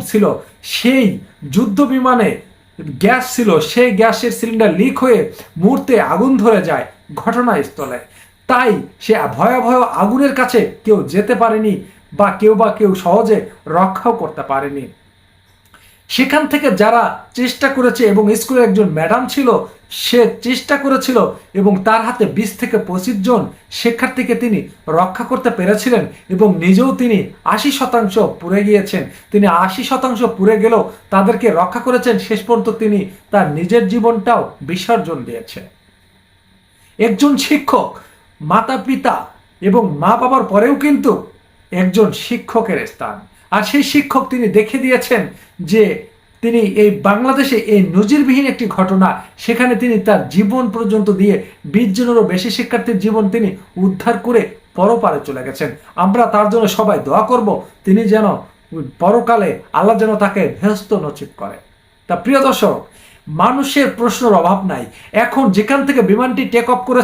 ছিল, সেই যুদ্ধ বিমানে গ্যাস ছিল, সেই গ্যাসের সিলিন্ডার লিক হয়ে মুহূর্তে আগুন ধরে যায় ঘটনাস্থলে। তাই সে ভয়াবহ আগুনের কাছে কেউ যেতে পারেনি বা কেউ সহজে রক্ষাও করতে পারেনি। সেখান থেকে যারা চেষ্টা করেছে, এবং স্কুলের একজন ম্যাডাম ছিল, সে চেষ্টা করেছিল এবং তার হাতে 20 থেকে 25 জন শিক্ষার্থীকে তিনি রক্ষা করতে পেরেছিলেন, এবং নিজেও তিনি 80% পুড়ে গিয়েছেন। তিনি 80% পুড়ে গেলেও তাদেরকে রক্ষা করেছেন। শেষ পর্যন্ত তিনি তার নিজের জীবনটাও বিসর্জন দিয়েছে। একজন শিক্ষক মাতা পিতা এবং মা বাবার পরেও কিন্তু একজন শিক্ষকের স্থান। আর সেই শিক্ষক তিনি দেখে দিয়েছেন যে তিনি এই বাংলাদেশে এই নজিরবিহীন একটি ঘটনা, সেখানে তিনি তার জীবন পর্যন্ত দিয়ে 20 জনেরও বেশি শিক্ষার্থীর জীবন তিনি উদ্ধার করে পরপারে চলে গেছেন। আমরা তার জন্য সবাই দোয়া করব, তিনি যেন পরকালে আল্লাহ যেন তাকে ভেস্ত নসিব করে। তা প্রিয় দর্শক, মানুষের প্রশ্নের অভাব নাই। এখন যেখান থেকে বিমানটি টেক অফ করে